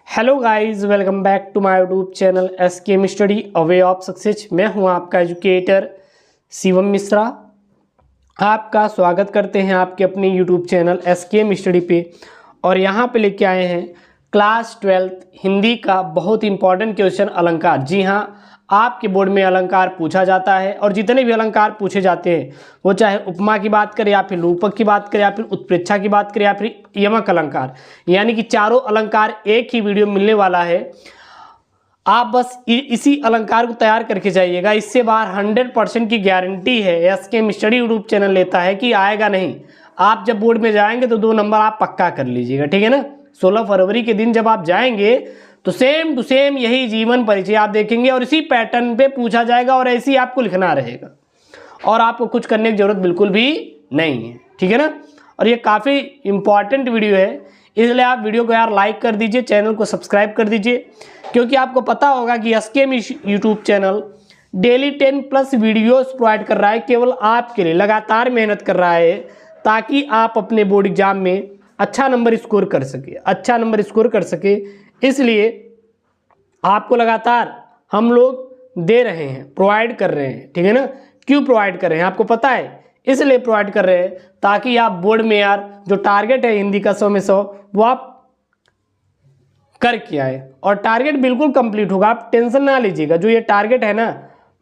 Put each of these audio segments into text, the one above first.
Hello guys, welcome back to my YouTube channel SKM study a way of success. मैं हूं आपका educator Shivam Mishra. आपका स्वागत करते हैं आपके अपने यूट्यूब चैनल एसकेएम स्टडी पे। और यहां पे लेके आए हैं क्लास 12th हिंदी का बहुत इंपॉर्टेंट क्वेश्चन अलंकार। जी हां, आपके बोर्ड में अलंकार पूछा जाता है और जितने भी अलंकार पूछे जाते हैं वो चाहे उपमा की बात करें या फिर रूपक की बात करें या फिर उत्प्रेक्षा की बात करें या फिर यमक अलंकार, यानी कि चारों अलंकार एक ही वीडियो मिलने वाला है। आप बस इसी अलंकार को तैयार करके जाइएगा। इससे बाहर 100% की गारंटी है एसकेएम स्टडी यूट्यूब चैनल लेता है कि आएगा नहीं। आप जब बोर्ड में जाएंगे तो 2 नंबर आप पक्का कर लीजिएगा, ठीक है ना। 16 फरवरी के दिन जब आप जाएंगे तो सेम टू सेम यही जीवन परिचय आप देखेंगे और इसी पैटर्न पे पूछा जाएगा और ऐसे ही आपको लिखना रहेगा और आपको कुछ करने की जरूरत बिल्कुल भी नहीं है, ठीक है ना। और ये काफ़ी इंपॉर्टेंट वीडियो है, इसलिए आप वीडियो को यार लाइक कर दीजिए, चैनल को सब्सक्राइब कर दीजिए, क्योंकि आपको पता होगा कि SKM YouTube channel daily 10+ videos provide कर रहा है केवल आपके लिए। लगातार मेहनत कर रहा है ताकि आप अपने बोर्ड एग्जाम में अच्छा नंबर स्कोर कर सके, इसलिए आपको लगातार हम लोग दे रहे हैं, प्रोवाइड कर रहे हैं, ठीक है ना। क्यों प्रोवाइड कर रहे हैं आपको पता है, इसलिए प्रोवाइड कर रहे हैं ताकि आप बोर्ड में यार जो टारगेट है हिंदी का 100 में 100 वो आप करके आए और टारगेट बिल्कुल कंप्लीट होगा। आप टेंशन ना लीजिएगा, जो ये टारगेट है ना,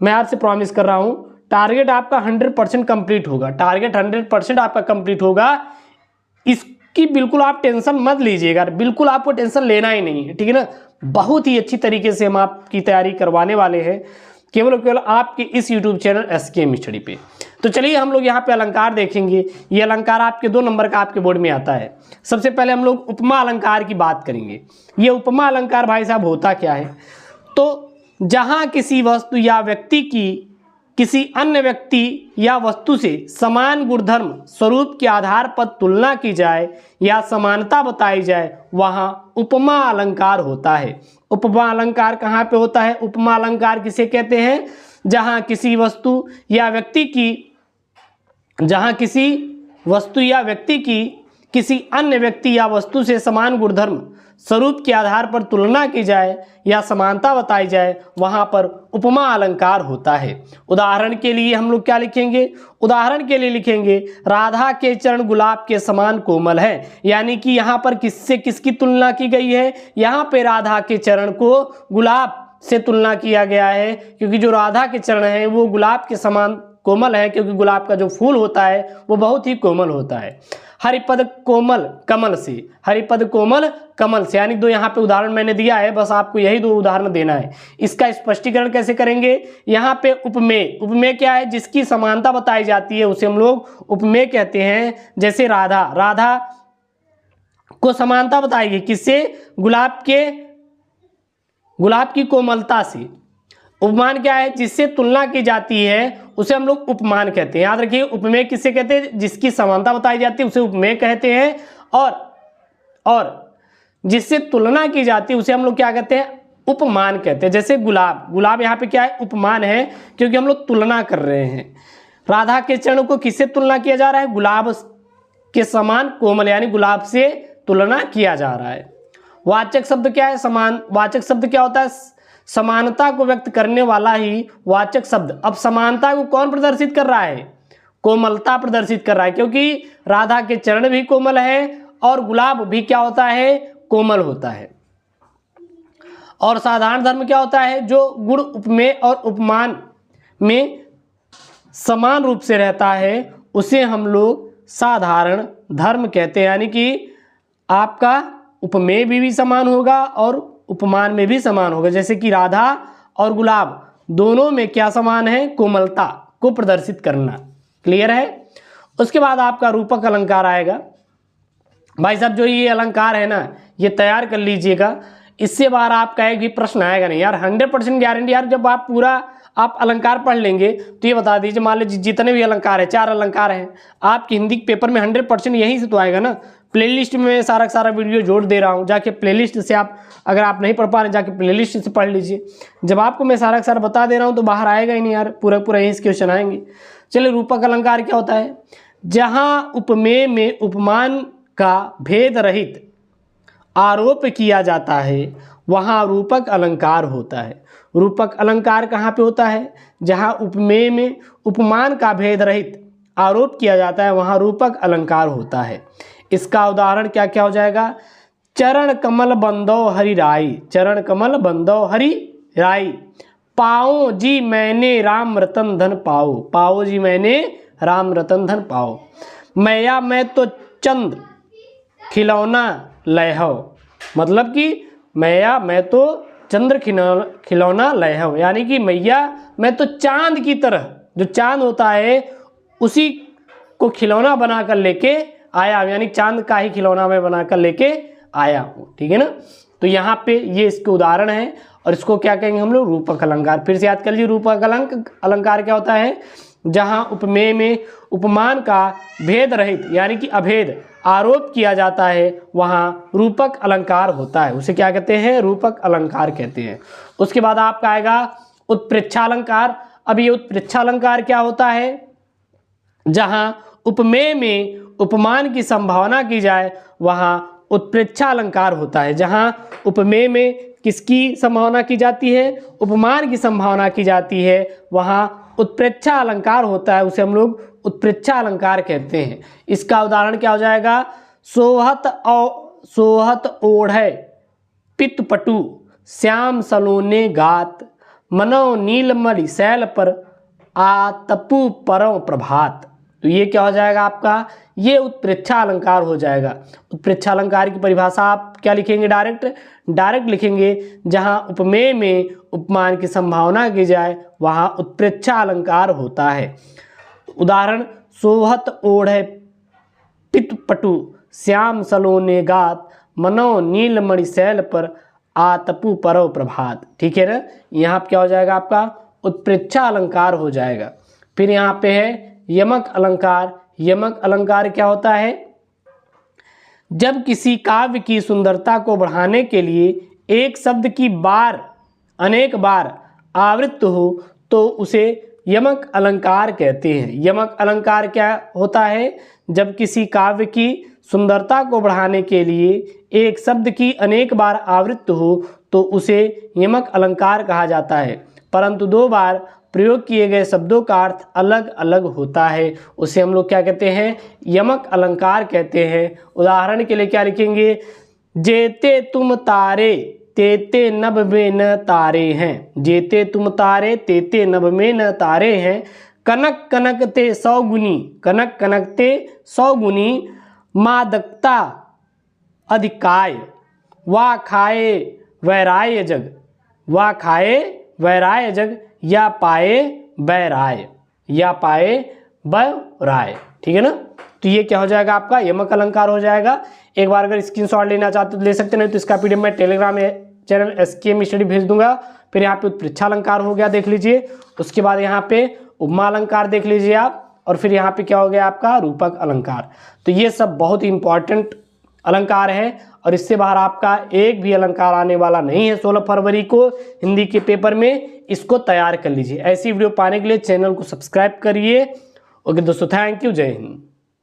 मैं आपसे प्रॉमिस कर रहा हूं टारगेट आपका 100% कंप्लीट होगा। टारगेट 100% आपका कंप्लीट होगा, इसकी बिल्कुल आप टेंशन मत लीजिएगा, बिल्कुल आपको टेंशन लेना ही नहीं है, ठीक है ना। बहुत ही अच्छी तरीके से हम आपकी तैयारी करवाने वाले हैं केवल आपके इस यूट्यूब चैनल एसकेएम स्टडी पे। तो चलिए हम लोग यहाँ पे अलंकार देखेंगे। ये अलंकार आपके 2 नंबर का आपके बोर्ड में आता है। सबसे पहले हम लोग उपमा अलंकार की बात करेंगे। ये उपमा अलंकार भाई साहब होता क्या है, तो जहाँ किसी वस्तु या व्यक्ति की किसी अन्य व्यक्ति या वस्तु से समान गुणधर्म स्वरूप के आधार पर तुलना की जाए या समानता बताई जाए वहाँ उपमा अलंकार होता है। उपमा अलंकार कहाँ पे होता है? उपमा अलंकार किसे कहते हैं? जहाँ किसी वस्तु या व्यक्ति की किसी अन्य व्यक्ति या वस्तु से समान गुणधर्म स्वरूप के आधार पर तुलना की जाए या समानता बताई जाए वहाँ पर उपमा अलंकार होता है। उदाहरण के लिए हम लोग क्या लिखेंगे? उदाहरण के लिए लिखेंगे राधा के चरण गुलाब के समान कोमल है। यानी कि यहाँ पर किससे किसकी तुलना की गई है? यहाँ पे राधा के चरण को गुलाब से तुलना किया गया है, क्योंकि जो राधा के चरण हैं वो गुलाब के समान कोमल है, क्योंकि गुलाब का जो फूल होता है वो बहुत ही कोमल होता है। हरिपद कोमल कमल से, हरिपद कोमल कमल से, यानी 2 यहाँ पे उदाहरण मैंने दिया है, बस आपको यही 2 उदाहरण देना है। इसका स्पष्टीकरण कैसे करेंगे? यहाँ पे उपमेय, उपमेय क्या है? जिसकी समानता बताई जाती है उसे हम लोग उपमेय कहते हैं। जैसे राधा को समानता बताएगी किससे? गुलाब की कोमलता से। उपमान क्या है? जिससे तुलना की जाती है उसे हम लोग उपमान कहते हैं। याद रखिए, उपमेय किससे कहते हैं? जिसकी समानता बताई जाती है उसे उपमेय कहते हैं, और जिससे तुलना की जाती है उसे हम लोग क्या कहते हैं? उपमान कहते हैं। जैसे गुलाब यहाँ पे क्या है? उपमान है, क्योंकि हम लोग तुलना कर रहे हैं। राधा के चरण को किससे तुलना किया जा रहा है? गुलाब के समान कोमल, यानी गुलाब से तुलना किया जा रहा है। वाचक शब्द क्या है? समान। वाचक शब्द क्या होता है? समानता को व्यक्त करने वाला ही वाचक शब्द। अब समानता को कौन प्रदर्शित कर रहा है? कोमलता प्रदर्शित कर रहा है, क्योंकि राधा के चरण भी कोमल है और गुलाब भी क्या होता है? कोमल होता है। और साधारण धर्म क्या होता है? जो गुण उपमेय और उपमान में समान रूप से रहता है उसे हम लोग साधारण धर्म कहते हैं। यानी कि आपका उपमेय भी समान होगा और उपमान में भी समान होगा। जैसे कि राधा और गुलाब दोनों में क्या समान है? कोमलता को प्रदर्शित करना। क्लियर है? उसके बाद आपका रूपक अलंकार आएगा। भाई साहब जो ये अलंकार है ना, ये तैयार कर लीजिएगा, इससे बाहर आपका एक भी प्रश्न आएगा नहीं यार। 100% गारंटी यार। जब आप पूरा अलंकार पढ़ लेंगे तो ये बता दीजिए, मान लीजिए जितने भी अलंकार है, 4 अलंकार हैं, आपकी हिंदी के पेपर में 100% यहीं से तो आएगा ना। प्लेलिस्ट में सारा वीडियो जोड़ दे रहा हूँ, जाके प्लेलिस्ट से आप, अगर आप नहीं पढ़ पा रहे जाके प्लेलिस्ट से पढ़ लीजिए। जब आपको मैं सारा बता दे रहा हूँ तो बाहर आएगा ही नहीं यार, पूरा यहीं से क्वेश्चन आएंगे। चलिए, रूपक अलंकार क्या होता है? जहाँ उपमेय में उपमान का भेद रहित आरोप किया जाता है वहाँ रूपक अलंकार होता है। रूपक अलंकार कहाँ पे होता है? जहाँ उपमेय में उपमान का भेद रहित आरोप किया जाता है वहाँ रूपक अलंकार होता है। इसका उदाहरण क्या क्या हो जाएगा? चरण कमल बंदो हरि राई, चरण कमल बंदो हरि राई, पाओ जी मैंने राम रतन धन पाओ, पाओ जी मैंने राम रतन धन पाओ, मैया मैं तो चंद खिलौना लहौ, मतलब कि मैया मैं तो चंद्र खिलौना लहौ, यानी कि मैया मैं तो चांद की तरह, जो चांद होता है उसी को खिलौना बनाकर लेके आया, यानी चांद का ही खिलौना मैं बनाकर लेके आया हूँ। ठीक है ना। तो यहाँ पे ये इसके उदाहरण है और इसको क्या कहेंगे हम लोग? रूपक अलंकार। फिर से याद कर लीजिए, रूपक अलंकार क्या होता है? जहाँ उपमेय में उपमान का भेद रहित यानी कि अभेद आरोप किया जाता है वहाँ रूपक अलंकार होता है, उसे क्या कहते हैं? रूपक अलंकार कहते हैं। उसके बाद आपका आएगा उत्प्रेक्षा अलंकार। अब ये उत्प्रेक्षा अलंकार क्या होता है? जहाँ उपमेय में उपमान की संभावना की जाए वहाँ उत्प्रेक्षा अलंकार होता है। जहाँ उपमेय में किसकी संभावना की जाती है? उपमान की संभावना की जाती है, वहाँ उत्प्रेक्षा अलंकार होता है, उसे हम लोग उत्प्रेक्षा अलंकार कहते हैं। इसका उदाहरण क्या हो जाएगा? सोहत ओढ़े पितपटु श्याम सलोने गात, मनो नीलमणि शैल पर आतपु परम प्रभात। तो ये क्या हो जाएगा आपका? ये उत्प्रेक्षा अलंकार हो जाएगा। उत्प्रेक्षा अलंकार की परिभाषा आप क्या लिखेंगे? डायरेक्ट लिखेंगे। जहाँ उपमेय में उपमान की संभावना की जाए वहाँ उत्प्रेक्षा अलंकार होता है। उदाहरण, सोहत ओढ़े पितपटु श्याम सलोने गात, मनो नीलमणि शैल पर आतपु परव प्रभात। ठीक है ना। यहाँ क्या हो जाएगा आपका? उत्प्रेक्षा अलंकार हो जाएगा। फिर यहाँ पे है यमक अलंकार। यमक अलंकार क्या होता है? जब किसी काव्य की सुंदरता को बढ़ाने के लिए एक शब्द की अनेक बार आवृत्त हो तो उसे यमक अलंकार कहते हैं। यमक अलंकार क्या होता है? जब किसी काव्य की सुंदरता को बढ़ाने के लिए एक शब्द की अनेक बार आवृत्त हो तो उसे यमक अलंकार कहा जाता है, परंतु 2 बार प्रयोग किए गए शब्दों का अर्थ अलग अलग होता है, उसे हम लोग क्या कहते हैं? यमक अलंकार कहते हैं। उदाहरण के लिए क्या लिखेंगे? जेते तुम तारे तेते नभ में न तारे हैं, जेते तुम तारे तेते नभ में न तारे हैं, कनक कनक ते 100 गुनी, कनक कनक ते 100 गुनी, मादकता अधिकाय, वा खाए वैराय जग, वा खाए वैराय जग, या पाए बैराय, या पाए बैराय। ठीक है ना। तो ये क्या हो जाएगा आपका? यमक अलंकार हो जाएगा। एक बार अगर स्क्रीनशॉट लेना चाहते तो ले सकते, नहीं तो इसका पीडीएफ मैं टेलीग्राम चैनल SKM स्टडी भेज दूंगा। फिर यहाँ पे उत्प्रेक्षा अलंकार हो गया, देख लीजिए। उसके बाद यहाँ पे उपमा अलंकार देख लीजिए आप, और फिर यहाँ पे क्या हो गया आपका? रूपक अलंकार। तो ये सब बहुत ही इंपॉर्टेंट अलंकार है और इससे बाहर आपका एक भी अलंकार आने वाला नहीं है 16 फरवरी को हिंदी के पेपर में। इसको तैयार कर लीजिए। ऐसी वीडियो पाने के लिए चैनल को सब्सक्राइब करिए। ओके दोस्तों, थैंक यू, जय हिंद।